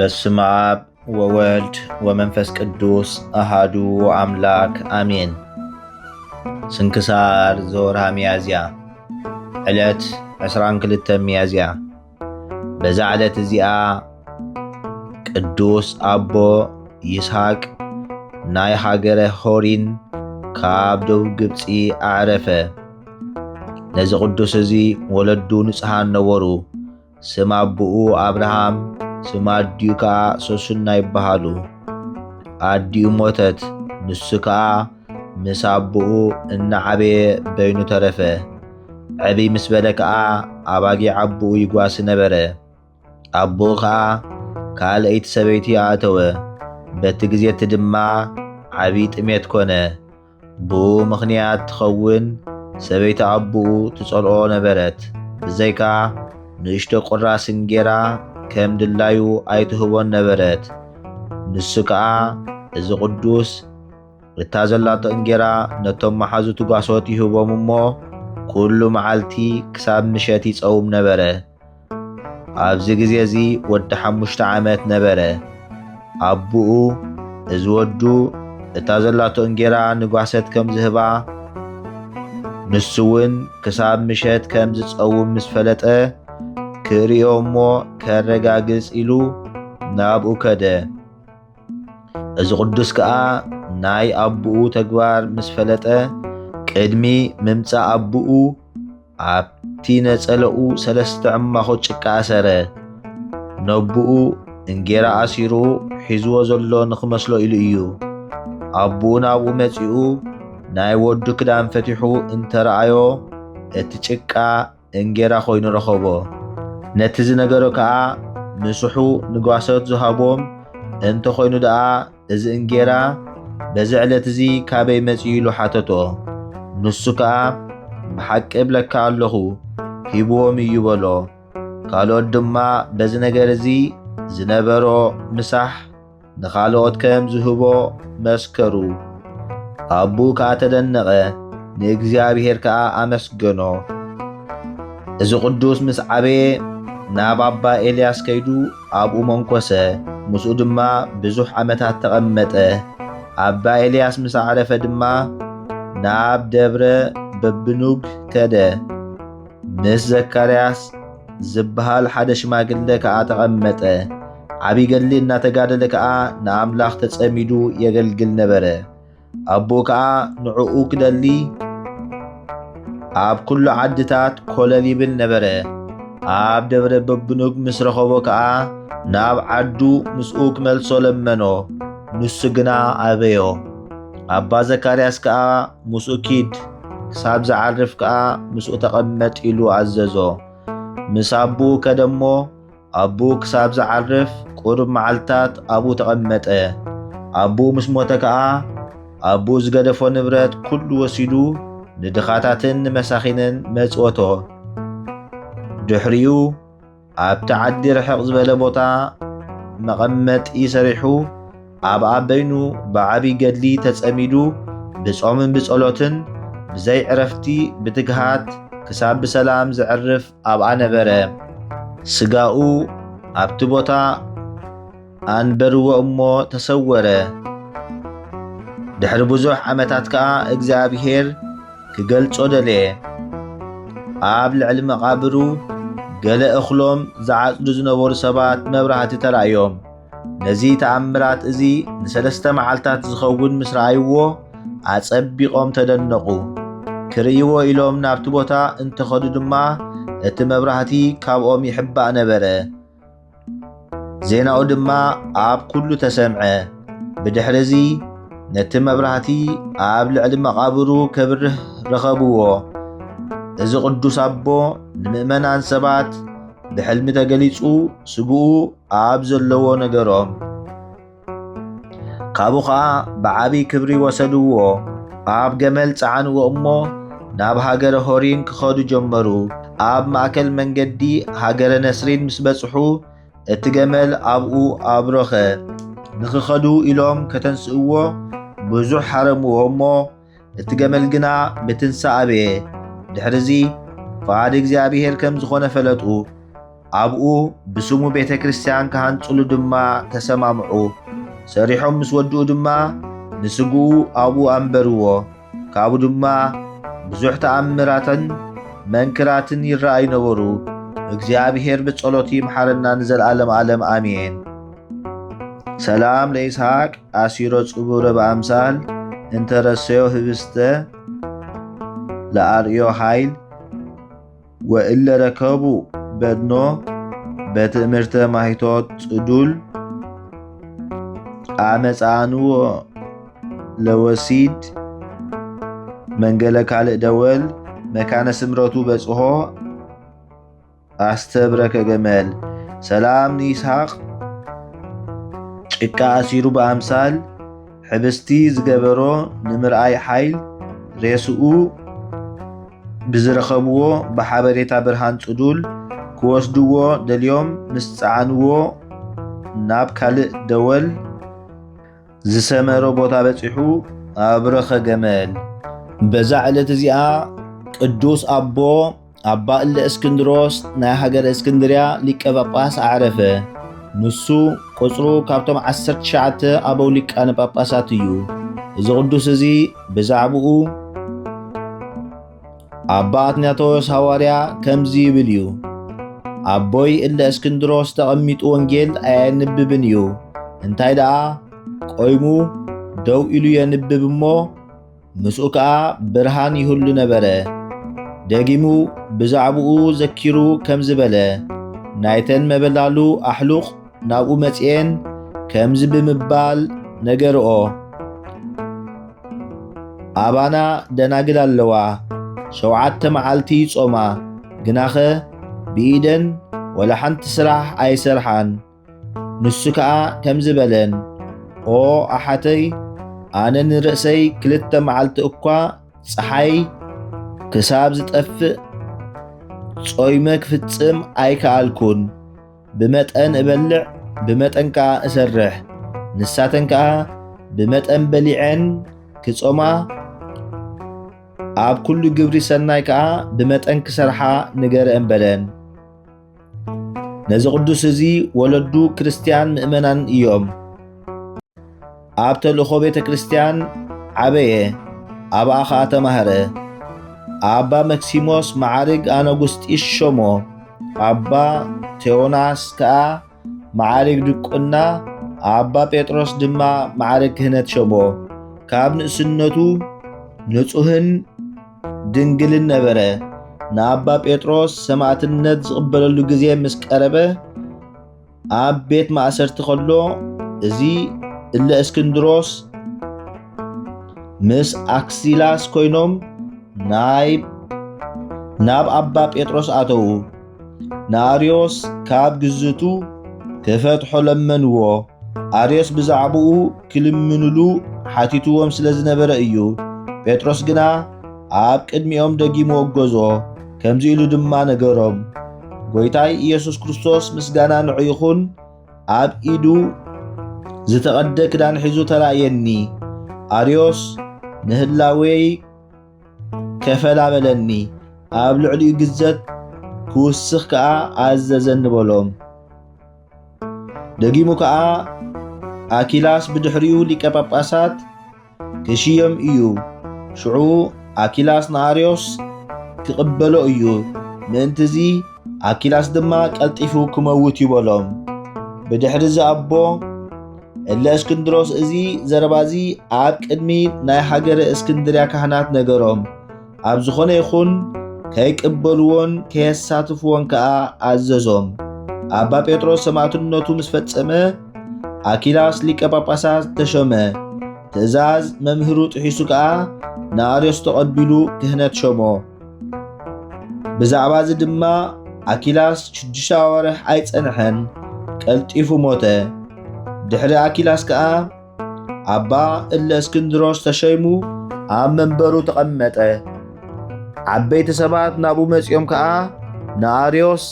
በስመ አብ ወወልድ ወመንፈስ ቅዱስ አሃዱ አምላክ አሜን። ስንክሳር ዘወርሃ ሚያዝያ ዕለት 22 ሚያዝያ። በዛ ዕለት እዚኣ ቅዱስ አቦ ይስሐቅ ናይ ሃገረ ሆሪን ካብ ደቡብ ግብፂ አዕረፈ። ነዚ ቅዱስ እዚ ወለዱ ንጹሓን ነበሩ። ስም አቡኡ አብርሃም ስም አዲኡ ከዓ ሶስና ይበሃሉ። አዲኡ ሞተት፣ ንሱ ከዓ ምስ አቡኡ እናዓበየ በይኑ ተረፈ። ዕብይ ምስ በለ ከዓ አባጊዕ አቡኡ ይጓስ ነበረ። አቡኡ ከዓ ካልአይቲ ሰበይቲ አእተወ። በቲ ግዜቲ ድማ ዓብይ ጥሜት ኮነ። ብኡ ምኽንያት ትኸውን ሰበይቲ አቡኡ ትጸልኦ ነበረት። ብዘይካ ንእሽቶ ቁራስ እንጌራ ከም ድላዩ ኣይትህቦን ነበረት። ንሱ ከዓ እዚ ቅዱስ እታ ዘላቶ እንጌራ ነቶም መሓዙቱ ጓሶት ይህቦም እሞ ኩሉ መዓልቲ ክሳብ ምሸት ይጸውም ነበረ። ኣብዚ ግዜ እዚ ወዲ 5 ዓመት ነበረ። አቡኡ እዚ ወዱ እታ ዘላቶ እንጌራ ንጓሰት ከም ዝህባ ንሱ እውን ክሳብ ምሸት ከም ዝጸውም ምስ ፈለጠ ክሪኦ እሞ ከረጋግጽ ኢሉ ናብኡ ከደ። እዚ ቅዱስ ከዓ ናይ አቡኡ ተግባር ምስ ፈለጠ ቅድሚ ምምጻእ አቡኡ ኣብቲ ነጸለኡ 3 ዕማኾ ጭቃ ኣሰረ። ነቡኡ እንጌራ ኣሲሩ ሒዝዎ ዘሎ ንኽመስሎ ኢሉ እዩ። አቡኡ ናብኡ መጺኡ ናይ ወዱ ክዳን ፈቲሑ እንተረኣዮ እቲ ጭቃ እንጌራ ኮይኑ ረኸቦ። ነቲ ዝነገሮ ከዓ ምስሑ ንጓሶት ዝሃቦም እንተ ኮይኑ ደኣ እዚ እንጌራ በዚ ዕለት እዚ ካበይ መጺኡ ኢሉ ሓተቶ። ንሱ ከዓ ብሓቂ እብለካ ኣለኹ ሂብዎም እዩ በሎ። ካልኦት ድማ በዚ ነገር እዚ ዝነበሮ ምሳሕ ንኻልኦት ከም ዝህቦ መስከሩ። አቡኡ ከዓ ተደነቐ፣ ንእግዚአብሔር ከዓ ኣመስገኖ። እዚ ቅዱስ ምስ ዓበየ ናብ አባ ኤልያስ ከይዱ አብኡ መንኮሰ። ምስኡ ድማ ብዙሕ ዓመታት ተቐመጠ። አባ ኤልያስ ምስ ዓረፈ ድማ ናብ ደብረ በብኑግ ከደ። ምስ ዘካርያስ ዝበሃል ሓደ ሽማግለ ከዓ ተቐመጠ። ዓብይ ገድሊ እናተጋደለ ከዓ ንኣምላኽ ተጸሚዱ የገልግል ነበረ። አቡኡ ከዓ ንዕኡ ክደሊ ኣብ ኩሉ ዓድታት ኮለል ይብል ነበረ። ኣብ ደብረ በብኑግ ምስ ረኸቦ ከዓ ናብ ዓዱ ምስኡ ክመልሶ ለመኖ። ንሱ ግና ኣበዮ። አባ ዘካርያስ ከዓ ምስኡ ኪድ ክሳብ ዝዓርፍ ከዓ ምስኡ ተቐመጥ ኢሉ ኣዘዞ። ምስ አቡኡ ከደሞ አቡኡ ክሳብ ዝዓርፍ ቁሩብ መዓልታት ኣብኡ ተቐመጠ። አቡኡ ምስ ሞተ ከዓ አቡኡ ዝገደፎ ንብረት ኩሉ ወሲዱ ንድኻታትን ንመሳኺንን መጽወቶ። ድሕሪኡ ኣብቲ ዓዲ ርሕቕ ዝበለ ቦታ መቐመጢ ሰሪሑ ኣብኣ በይኑ ብዓብይ ገድሊ ተጸሚዱ ብጾምን ብጸሎትን ብዘይ ዕረፍቲ ብትግሃት ክሳብ ብሰላም ዝዕርፍ ኣብኣ ነበረ። ስጋኡ ኣብቲ ቦታ ኣንበርዎ እሞ ተሰወረ። ድሕሪ ብዙሕ ዓመታት ከዓ እግዚአብሔር ክገልጾ ደለየ። ኣብ ልዕሊ መቓብሩ ገለ እኽሎም ዝዓጽዱ ዝነበሩ ሰባት መብራህቲ ተራእዮም። ነዚ ተኣምራት እዚ ን3 መዓልታት ዝኸውን ምስ ረኣይዎ ኣጸቢቖም ተደነቑ። ክርእይዎ ኢሎም ናብቲ ቦታ እንተኸዱ ድማ እቲ መብራህቲ ካብኦም ይሕባእ ነበረ። ዜናኡ ድማ ኣብ ኩሉ ተሰምዐ። ብድሕሪ እዚ ነቲ መብራህቲ ኣብ ልዕሊ መቓብሩ ከብርህ ረኸብዎ። እዚ ቅዱስ አቦ ንምእመናን ሰባት ብሕልሚ ተገሊጹ ስጉኡ ኣብ ዘለዎ ነገሮም። ካብኡ ከዓ ብዓብይ ክብሪ ወሰድዎ። ኣብ ገመል ጸዓንዎ እሞ ናብ ሃገረ ሆሪን ክኸዱ ጀመሩ። ኣብ ማእከል መንገዲ ሃገረ ነስሪን ምስ በጽሑ እቲ ገመል ኣብኡ ኣብሮኸ። ንኽኸዱ ኢሎም ከተንስእዎ ብዙሕ ሓረምዎ እሞ እቲ ገመል ግና ምትንሳ ኣበየ። ድሕሪዚ ፍቓድ እግዚአብሔር ከም ዝኾነ ፈለጡ። ኣብኡ ብስሙ ቤተ ክርስቲያን ካሃንጽሉ ድማ ተሰማምዑ። ሰሪሖም ምስ ወድኡ ድማ ንስግኡ ኣብኡ ኣንበርዎ። ካብኡ ድማ ብዙሕ ተኣምራትን መንክራትን ይረአዩ ነበሩ። እግዚአብሔር ብጸሎቱ ይምሓረና ንዘለዓለም ዓለም ኣሜን። ሰላም ለይስሐቅ አሲሮ ጽቡረ በአምሳል እንተረሰዮ ህብስተ ለአርዮ ኃይል ወእለ ረከቡ በድኖ በትእምርተ ማሂቶት ጽዱል አመፃንዎ ለወሲድ መንገለ ካልእ ደወል መካነ ስምረቱ በጽሖ አስተብረከ ገመል። ሰላም ንይስሐቅ ጭቃ አሲሩ በአምሳል ሕብስቲ ዝገበሮ ንምርአይ ኃይል ሬስኡ ብዝረኸብዎ ብሓበሬታ ብርሃን ጽዱል ክወስድዎ ደልዮም ምስ ጸዓንዎ ናብ ካልእ ደወል ዝሰመሮ ቦታ በጺሑ ኣብረኸ ገመል። በዛ ዕለት እዚኣ ቅዱስ ኣቦ ኣባ እለ እስክንድሮስ ናይ ሃገረ እስክንድርያ ሊቀ ጳጳስ ኣዕረፈ። ንሱ ቁጽሩ ካብቶም 19 ኣበው ሊቃነ ጳጳሳት እዩ። እዚ ቅዱስ እዚ ብዛዕባኡ ኣባ አትናቴዎስ ሐዋርያ ከምዚ ይብል እዩ። ኣቦይ እለ እስክንድሮስ ተቐሚጡ ወንጌል ኣየንብብን እዩ። እንታይ ደኣ ቆይሙ ደው ኢሉ የንብብ እሞ ምስኡ ከዓ ብርሃን ይህሉ ነበረ። ደጊሙ ብዛዕባኡ ዘኪሩ ከም ዝበለ ናይተን መበላሉ ኣሕሉቕ ናብኡ መጽአን ከምዚ ብምባል ነገርኦ። ኣባና ደናግል ኣለዋ 7 መዓልቲ ጾማ ግናኸ ብኢደን ወላ ሓንቲ ስራሕ ኣይሰርሓን። ንሱ ከዓ ከም ዝበለን ኦ ኣሓተይ ኣነ ንርእሰይ 2 መዓልቲ እኳ ፀሓይ ክሳብ ዝጠፍእ ጾይመ ክፍጽም ኣይከኣልኩን። ብመጠን እበልዕ ብመጠን ከዓ እሰርሕ። ንሳተን ከዓ ብመጠን በሊዐን ክጾማ ኣብ ኩሉ ግብሪ ሰናይ ከዓ ብመጠን ክሰርሓ ንገረአን በለን። ነዚ ቅዱስ እዚ ወለዱ ክርስቲያን ምእመናን እዮም። ኣብ ተልእኾ ቤተ ክርስቲያን ዓበየ፣ ኣብኣ ከዓ ተማህረ። ኣባ መክሲሞስ ማዕርግ ኣነጉስጢስ ሾሞ፣ ኣባ ቴዎናስ ከዓ ማዕርግ ድቁና፣ ኣባ ጴጥሮስ ድማ ማዕርግ ክህነት ሾሞ። ካብ ንእስነቱ ንጹህን ድንግልን ነበረ። ንኣባ ጴጥሮስ ሰማዕትነት ዝቕበለሉ ጊዜ ምስ ቀረበ ኣብ ቤት ማእሰርቲ ከሎ እዚ እለ እስክንድሮስ ምስ ኣክሲላስ ኮይኖም ናብ ኣባ ጴጥሮስ ኣተዉ። ንኣርዮስ ካብ ግዝቱ ክፈትሖ ለመንዎ። ኣርዮስ ብዛዕባኡ ክልምንሉ ሓቲትዎም ስለ ዝነበረ እዩ። ጴጥሮስ ግና ኣብ ቅድሚኦም ደጊሙ ወገዞ። ከምዚ ኢሉ ድማ ነገሮም፣ ጐይታይ ኢየሱስ ክርስቶስ ምስጋና ንዑ ይኹን፣ ኣብ ኢዱ ዝተቐደ ክዳን ሒዙ ተራእየኒ። ኣርዮስ ንህላወይ ከፈላበለኒ፣ ኣብ ልዕሊኡ ግዘት ክውስኽ ከዓ ኣዘዘኒ በሎም። ደጊሙ ከዓ ኣኪላስ ብድሕሪኡ ሊቀ ጳጳሳት ክሽዮም እዩ። ሽዑ ኣኪላስ ንኣርዮስ ክቕበሎ እዩ። ምእንትዚ ኣኪላስ ድማ ቀልጢፉ ክመውት ይበሎም። ብድሕሪ ዚ ኣቦ እለ እስክንድሮስ እዚ ዘረባዚ ኣብ ቅድሚ ናይ ሃገረ እስክንድርያ ካህናት ነገሮም። ኣብ ዝኾነ ይኹን ከይቅበልዎን ከየሳትፍዎን ከዓ ኣዘዞም። ኣባ ጴጥሮስ ሰማዕትነቱ ምስ ፈጸመ ኣኪላስ ሊቀ ጳጳሳት ተሾመ። ትእዛዝ መምህሩ ጥሒሱ ከዓ ንኣርዮስ ተቐቢሉ ክህነት ሾሞ። ብዛዕባ እዚ ድማ ኣኪላስ 6 ወርሕ ኣይጸንሐን፣ ቀልጢፉ ሞተ። ድሕሪ ኣኪላስ ከዓ ኣባ እለ እስክንድሮስ ተሸይሙ ኣብ መንበሩ ተቐመጠ። ዓበይቲ ሰባት ናብኡ መጺኦም ከዓ ንኣርዮስ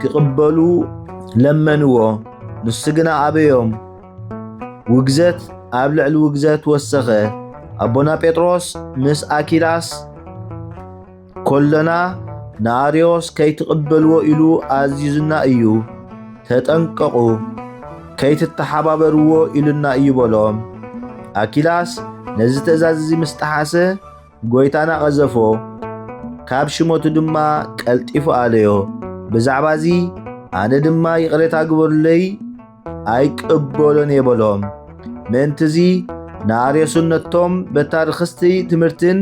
ክቕበሉ ለመንዎ። ንሱ ግና ኣበዮም። ውግዘት ኣብ ልዕሊ ውግዘት ወሰኸ። ኣቦና ጴጥሮስ ምስ ኣኪላስ ኮሎና ንኣርዮስ ከይትቕበልዎ ኢሉ ኣዚዝና እዩ። ተጠንቀቑ ከይትተሓባበርዎ ኢሉና እዩ በሎም። ኣኪላስ ነዚ ትእዛዝ እዚ ምስ ጠሓሰ ጐይታና ቐዘፎ፣ ካብ ሽሞቱ ድማ ቀልጢፉ ኣለዮ። ብዛዕባ እዚ ኣነ ድማ ይቕሬታ ግበሩለይ ኣይቅበሎን የበሎም። ምእንቲ እዚ ንኣርዮስን ነቶም በታ ርክስቲ ትምህርትን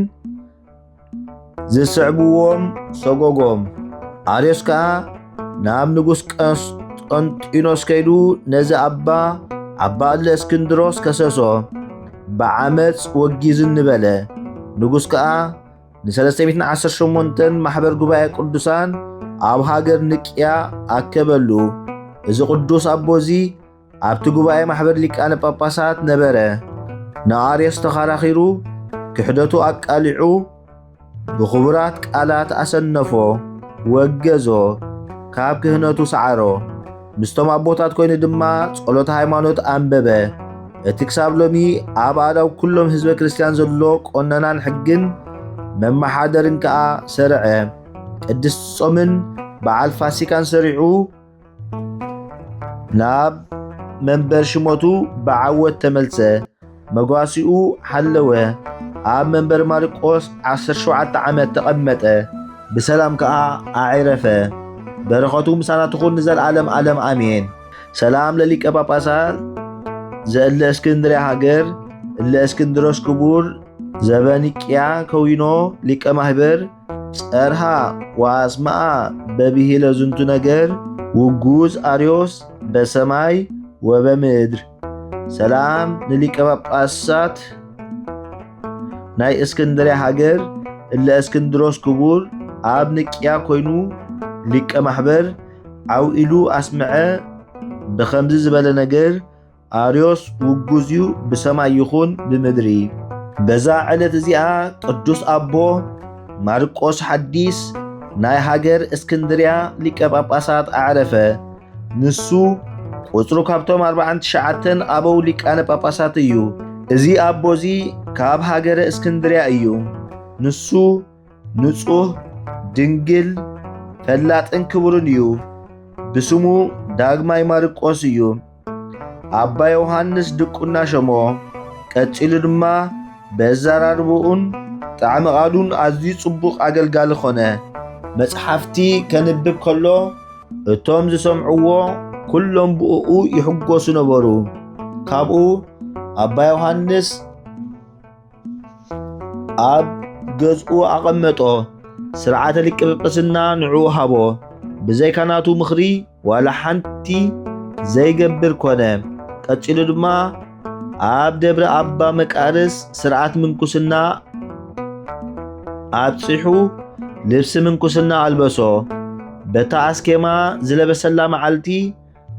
ዝስዕብዎም ሰጎጎም። ኣርዮስ ከዓ ናብ ንጉስ ቆስጠንጢኖስ ከይዱ ነዚ ኣባ እለእስክንድሮስ ከሰሶ፣ ብዓመፅ ወጊዝን ንበለ። ንጉስ ከዓ ን318 ማሕበር ጉባኤ ቅዱሳን ኣብ ሃገር ንቅያ ኣከበሉ። እዚ ቅዱስ ኣቦ እዚ ኣብቲ ጉባኤ ማሕበር ሊቃነ ጳጳሳት ነበረ። ንኣርዮስ ተኸራኺሩ ክሕደቱ ኣቃሊዑ ብኽቡራት ቃላት ኣሰነፎ፣ ወገዞ፣ ካብ ክህነቱ ሰዓሮ። ምስቶም ኣቦታት ኮይኑ ድማ ጸሎተ ሃይማኖት ኣንበበ። እቲ ክሳብ ሎሚ ኣብ ኣዳው ኩሎም ህዝበ ክርስቲያን ዘሎ ቆነናን ሕግን መማሓደርን ከዓ ሰርዐ። ቅድስቲ ጾምን በዓል ፋሲካን ሰሪዑ ናብ መንበር ሽሞቱ ብዓወት ተመልሰ። መጓሲኡ ሓለወ። ኣብ መንበር ማርቆስ 17 ዓመት ተቐመጠ። ብሰላም ከዓ ኣዒረፈ። በረኸቱ ምሳና ትኹን ንዘለዓለም ዓለም ኣሜን። ሰላም ለሊቀ ጳጳሳት ዘእለእስክንድርያ ሃገር እለእስክንድሮስ ክቡር ዘበኒቅያ ከዊኖ ሊቀ ማህበር ጸርሃ ወአስማዓ በብሂለ ዝንቱ ነገር ውጉዝ ኣርዮስ በሰማይ ወበምድር። ሰላም ንሊቀ ጳጳሳት ናይ እስክንድርያ ሃገር እለእስክንድሮስ ክቡር ኣብ ንቅያ ኮይኑ ሊቀ ማሕበር ዓውኢሉ ኣስምዐ። ብኸምዚ ዝበለ ነገር ኣርዮስ ውጉዝ እዩ ብሰማይ ይኹን ብምድሪ። በዛ ዕለት እዚኣ ቅዱስ ኣቦ ማርቆስ ሓዲስ ናይ ሃገር እስክንድርያ ሊቀ ጳጳሳት ኣዕረፈ። ንሱ ቁፅሩ ካብቶም 49 ኣበው ሊቃነ ጳጳሳት እዩ። እዚ ኣቦ እዚ ካብ ሃገረ እስክንድርያ እዩ። ንሱ ንጹህ ድንግል ፈላጥን ክቡርን እዩ። ብስሙ ዳግማይ ማርቆስ እዩ። ኣባ ዮሃንስ ድቁና ሸሞ። ቀፂሉ ድማ በዘራርብኡን ጣዕሚ ቓሉን ኣዝዩ ጽቡቕ ኣገልጋሊ ኾነ። መጽሓፍቲ ከንብብ ከሎ እቶም ዝሰምዕዎ ኩሎም ብኡኡ ይሕጐሱ ነበሩ። ካብኡ ኣባ ዮሃንስ ኣብ ገዝኡ ኣቐመጦ። ስርዓተ ሊቀ ጵጵስና ንዕኡ ሃቦ። ብዘይካናቱ ምኽሪ ዋላ ሓንቲ ዘይገብር ኮነ። ቀፂሉ ድማ ኣብ ደብረ ኣባ መቃርስ ስርዓት ምንኩስና ኣብፂሑ ልብሲ ምንኩስና ኣልበሶ። በታ ኣስኬማ ዝለበሰላ መዓልቲ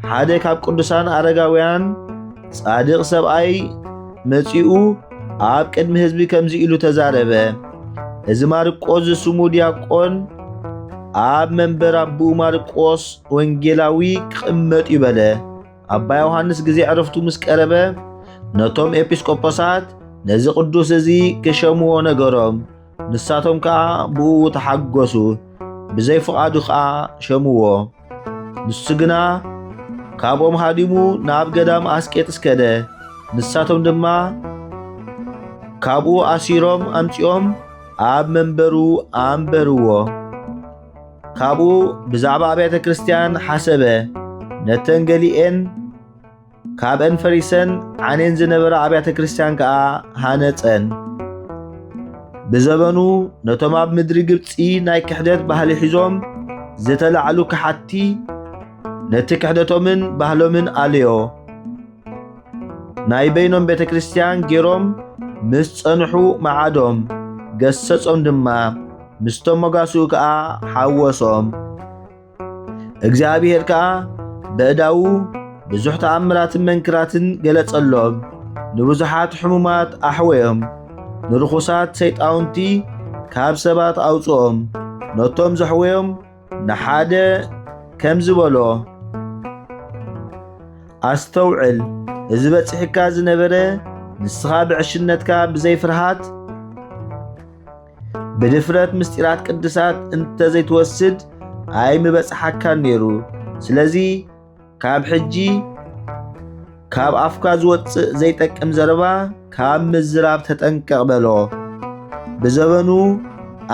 ሓደ ካብ ቅዱሳን ኣረጋውያን ጻድቕ ሰብኣይ መጺኡ ኣብ ቅድሚ ህዝቢ ከምዚ ኢሉ ተዛረበ። እዚ ማርቆስ ዝስሙ ዲያቆን ኣብ መንበር ኣቦኡ ማርቆስ ወንጌላዊ ክቕመጥ ይበለ። ኣባ ዮሃንስ ግዜ ዕረፍቱ ምስ ቀረበ ነቶም ኤጲስቆጶሳት ነዚ ቅዱስ እዚ ክሸምዎ ነገሮም። ንሳቶም ከዓ ብኡ ተሓጐሱ። ብዘይፍቓዱ ከዓ ሸምዎ። ንሱ ግና ካብኦም ሃዲሙ ናብ ገዳም ኣስቄጥስ ከደ። ንሳቶም ድማ ካብኡ ኣሲሮም ኣምፂኦም ኣብ መንበሩ ኣንበርዎ። ካብኡ ብዛዕባ ኣብያተ ክርስቲያን ሓሰበ። ነተን ገሊአን ካብአን ፈሪሰን ዓኔን ዝነበረ ኣብያተ ክርስቲያን ከዓ ሃነፀን። ብዘበኑ ነቶም ኣብ ምድሪ ግብፂ ናይ ክሕደት ባህሊ ሒዞም ዝተላዕሉ ክሓቲ ነቲ ክሕደቶምን ባህሎምን ኣልዮ። ናይ በይኖም ቤተ ክርስቲያን ገይሮም ምስ ጸንሑ መዓዶም ገሰጾም ድማ ምስቶም መጋስኡ ከዓ ሓወሶም። እግዚአብሔር ከዓ በእዳው ብዙሕ ተኣምራትን መንክራትን ገለጸሎም። ንብዙሓት ሕሙማት ኣሕወዮም። ንርኹሳት ሰይጣውንቲ ካብ ሰባት ኣውፅኦም። ነቶም ዘሕወዮም ንሓደ ከም ዝበሎ ኣስተውዕል፣ እዚ በፂሕካ ዝነበረ ንስኻ ብዕሽነትካ ብዘይፍርሃት ብድፍረት ምስጢራት ቅድሳት እንተዘይትወስድ ኣይምበጽሓካን ነይሩ። ስለዚ ካብ ሕጂ ካብ ኣፍካ ዝወፅእ ዘይጠቅም ዘረባ ካብ ምዝራብ ተጠንቀቕ በሎ። ብዘበኑ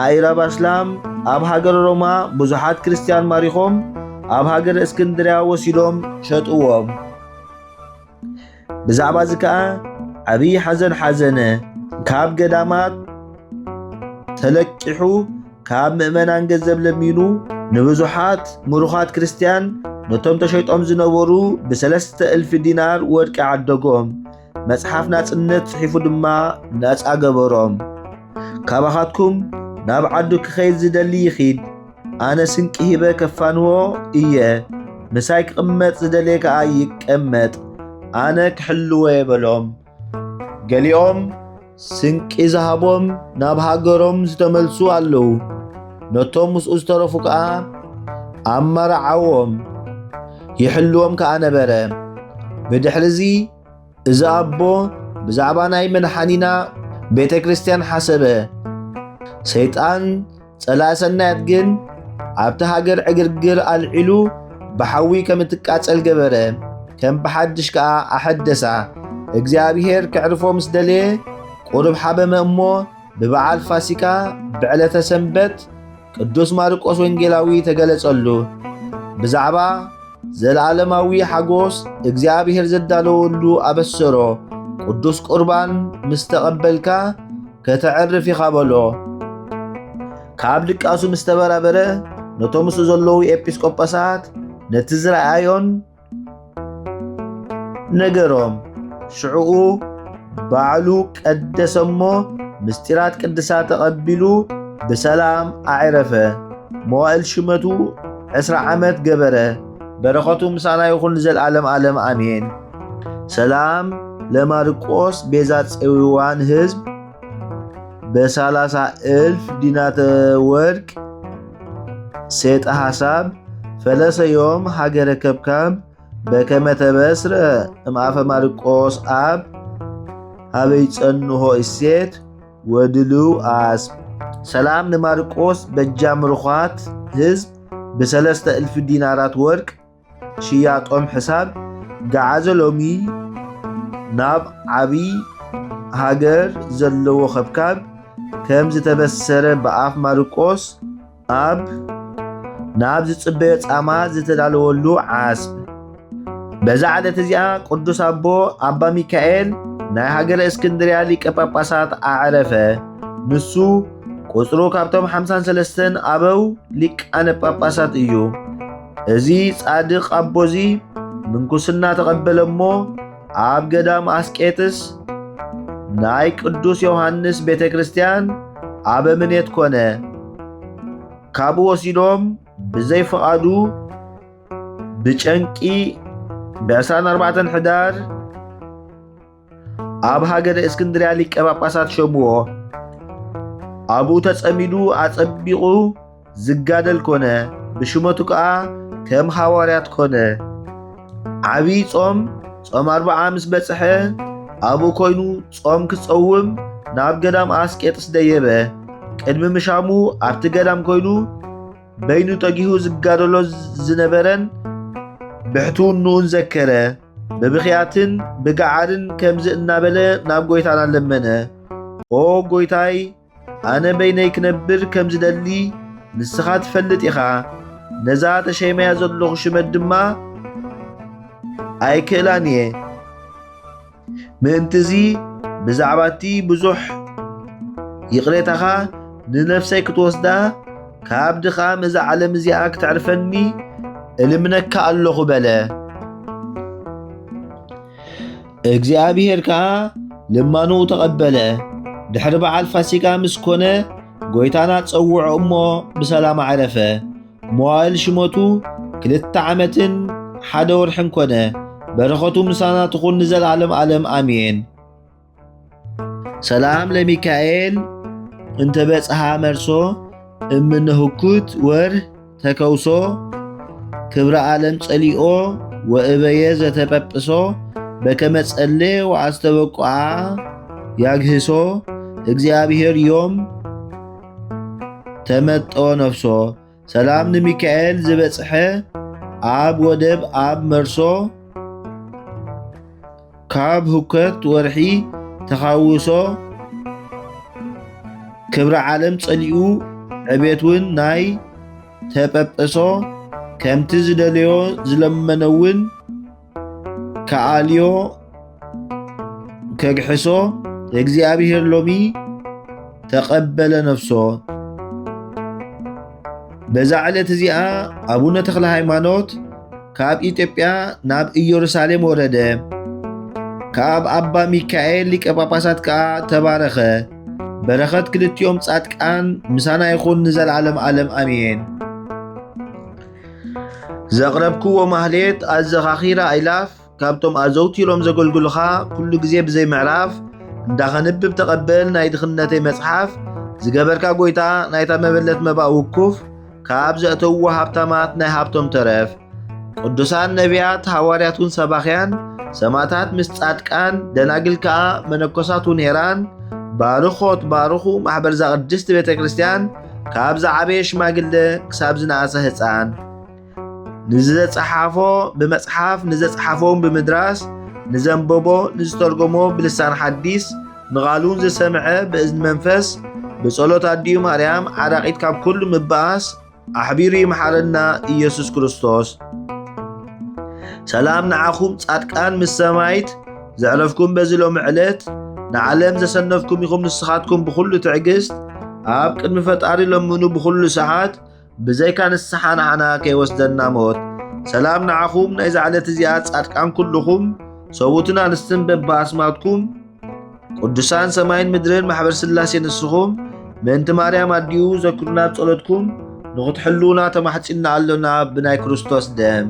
ኣኢራብ ኣስላም ኣብ ሃገረ ሮማ ብዙሓት ክርስቲያን ማሪኾም ኣብ ሃገረ እስክንድርያ ወሲዶም ሸጥዎም። ብዛዕባ እዚ ከዓ ዓብዪ ሓዘን ሓዘነ። ካብ ገዳማት ተለቂሑ ካብ ምእመናን ገንዘብ ለሚኑ ንብዙሓት ምሩኻት ክርስቲያን ነቶም ተሸይጦም ዝነበሩ ብ3,000 ዲናር ወርቂ ዓደጎም። መጽሓፍ ናጽነት ጽሒፉ ድማ ነፃ ገበሮም። ካባኻትኩም ናብ ዓዱ ክኸይድ ዝደሊ ይኺድ፣ ኣነ ስንቂ ሂበ ከፋንዎ እየ። ምሳይ ክቕመጥ ዝደልየ ከዓ ይቀመጥ፣ ኣነ ክሕልዎ የበሎም። ገሊኦም ስንቂ ዝሃቦም ናብ ሃገሮም ዝተመልሱ ኣለዉ። ነቶም ምስኡ ዝተረፉ ከዓ ኣመራዓዎም ይሕልዎም ከዓ ነበረ። ብድሕሪዚ እዚ ኣቦ ብዛዕባ ናይ መድሓኒና ቤተ ክርስቲያን ሓሰበ። ሰይጣን ጸላእ ሰናያት ግን ኣብቲ ሃገር ዕግርግር ኣልዒሉ ብሓዊ ከም እትቃጸል ገበረ። ከም ብሓድሽ ከዓ ኣሐደሳ። እግዚኣብሔር ክዕርፎ ምስ ደለየ ቁርብ ሓበመ እሞ ብበዓል ፋሲካ ብዕለተ ሰንበት ቅዱስ ማርቆስ ወንጌላዊ ተገለጸሉ። ብዛዕባ ዘለዓለማዊ ሓጎስ እግዚኣብሔር ዘዳለወሉ ኣበሰሮ። ቅዱስ ቁርባን ምስ ተቐበልካ ከተዕርፍ ኢኻ በሎ። ካብ ድቃሱ ምስ ተበራበረ ነቶም ምስኡ ዘለዉ ኤጲስቆጶሳት ነቲ ዝረኣዮን ነገሮም። ሽዑኡ ባዕሉ ቀደሰ እሞ ምስጢራት ቅድሳት ተቐቢሉ ብሰላም ኣዕረፈ። መዋዕል ሽመቱ 20 ዓመት ገበረ። በረኸቱ ምሳና ይኹን ዘለዓለም ዓለም ኣሜን። ሰላም ለማርቆስ ቤዛ ጽዊዋን ሕዝብ በ30,000 ዲናተ ወርቅ ሴጠ ሓሳብ ፈለሰ ዮም ሃገረ ከብካብ በከመ ተበስረ እምኣፈ ማርቆስ ኣብ ሃበይ ጸንሖ እሴት ወድልው አስብ። ሰላም ንማርቆስ በጃም ርኳት ሕዝብ ብ3,000 ዲናራት ወርቅ ሽያጦም ሕሳብ ገዓዘ ሎሚ ናብ ዓብይ ሃገር ዘለዎ ኸብካብ ከም ዝተበሰረ በኣፍ ማርቆስ ኣብ ናብ ዝጽበዮ ጻማ ዝተዳለወሉ ዓስብ። በዛ ዓለት እዚኣ ቅዱስ ኣቦ ኣባ ሚካኤል ናይ ሃገረ እስክንድርያ ሊቀ ጳጳሳት ኣዕረፈ። ንሱ ቁጽሩ ካብቶም 53 ኣበው ሊቃነ ጳጳሳት እዩ። እዚ ጻድቕ ኣቦዚ ምንኩስና ተቐበለ እሞ ኣብ ገዳም ኣስቄጥስ ናይ ቅዱስ ዮሐንስ ቤተ ክርስቲያን ኣበምኔት ኮነ። ካብኡ ወሲዶም ብዘይፈቓዱ ብጨንቂ ብ24 ሕዳር ኣብ ሃገረ እስክንድርያ ሊቀ ጳጳሳት ሸምዎ። ኣብኡ ተጸሚዱ ኣጸቢቑ ዝጋደል ኮነ። ብሽመቱ ከዓ ከም ሐዋርያት ኮነ። ዓብይ ጾም 40 ምስ በጽሐ ኣብኡ ኮይኑ ጾም ክጸውም ናብ ገዳም ኣስቄጥስ ደየበ። ቅድሚ ምሻሙ ኣብቲ ገዳም ኮይኑ በይኑ ጠጊሁ ዝጋደሎ ዝነበረን ብሕትውንኡን ዘከረ። ብብኽያትን ብገዓርን ከምዚ እናበለ ናብ ጎይታና ለመነ። ኦ ጎይታይ ኣነ በይነይ ክነብር ከም ዝደሊ ንስኻ ትፈልጥ ኢኻ። ነዛ ተሸይመያ ዘለኹ ሽመት ድማ ኣይክእላን እየ። ምእንትዚ ብዛዕባቲ ብዙሕ ይቕሬታኻ ንነፍሰይ ክትወስዳ ካብ ድኻም እዛ ዓለም እዚኣ ክትዕርፈኒ እልምነካ ኣለኹ በለ። እግዚኣብሔር ከዓ ልማንኡ ተቐበለ። ድሕሪ በዓል ፋሲካ ምስ ኮነ ጎይታና ጸውዖ እሞ ብሰላም ዓረፈ። መዋዕል ሽመቱ 2 ዓመትን 1 ወርሕን ኮነ። በረኸቱ ምሳና ትኹን ንዘለዓለም ዓለም ኣሜን። ሰላም ለሚካኤል እንተ በጽሓ መርሶ እምነህኩት ወር ተከውሶ ክብረ ዓለም ጸሊኦ ወእበየ ዘተጰጵሶ በከመ ጸሌ ወአስተበቁዓ ያግህሶ እግዚአብሔር ዮም ተመጠወ ነፍሶ ሰላም ንሚካኤል ዝበጽሐ ኣብ ወደብ ኣብ መርሶ ካብ ሁከት ወርሒ ተኻውሶ ክብረ ዓለም ጸሊኡ ዕቤትውን ናይ ተጰጰሶ ከምቲ ዝደልዮ ዝለመነውን ከኣልዮ ከግሕሶ እግዚአብሔር ሎሚ ተቐበለ ነፍሶ። በዛ ዕለት እዚኣ ኣቡነ ተክለ ሃይማኖት ካብ ኢትዮጵያ ናብ ኢየሩሳሌም ወረደ። ካብ ኣባ ሚካኤል ሊቀ ጳጳሳት ከዓ ተባረኸ። በረኸት ክልቲኦም ጻድቃን ምሳና ይኹን ንዘለዓለም ዓለም ኣሜን። ዘቕረብክዎ ማህሌት ኣዘኻኺራ ኣይላፍ ካብቶም ኣዘውቲሮም ዘገልግሉኻ ኩሉ ግዜ ብዘይ ምዕራፍ እንዳኸንብብ ተቐበል ናይ ድኽነተይ መጽሓፍ ዝገበርካ ጎይታ ናይታ መበለት መባእ ውኩፍ ካብ ዘእተውዎ ሃብታማት ናይ ሃብቶም ተረፍ ቅዱሳን ነቢያት ሃዋርያትን ሰባኽያን ሰማዕታት ምስ ጻድቃን ደናግል ከዓ መነኮሳት እውን ሄራን ባርኾት ባርኹ ማሕበር ቅድስት ቤተ ክርስቲያን ካብ ዝዓበየ ሽማግለ ክሳብ ዝነኣሰ ህፃን ንዘጸሓፎ ብመጽሓፍ ንዘጸሓፎም ብምድራስ ንዘንበቦ ንዝተርጎሞ ብልሳን ሓዲስ ንቓሉን ዝሰምዐ ብእዝኒ መንፈስ ብጸሎት ኣድዩ ማርያም ዓራቂት ካብ ኩሉ ምባኣስ ኣሕቢሩ ይመሓረና ኢየሱስ ክርስቶስ። ሰላም ንዓኹም ጻድቃን ምስ ሰማይት ዘዕረፍኩም በዚ ሎሚ ዕለት ንዓለም ዘሰነፍኩም ኢኹም ንስኻትኩም ብኹሉ ትዕግስት ኣብ ቅድሚ ፈጣሪ ለምኑ ብኹሉ ሰዓት ብዘይካ ንስሓ ንዓና ከይወስደና ሞት። ሰላም ንዓኹም ናይ ዝዓለት እዚኣ ጻድቃን ኩልኹም ሰቡትን ኣንስትን በብኣስማትኩም ቅዱሳን ሰማይን ምድርን ማሕበር ስላሴ ንስኹም ምእንቲ ማርያም ኣድዩ ዘክሩና ብጸሎትኩም ንኽትሕልውና ተማሕፂና ኣሎና ብናይ ክርስቶስ ደም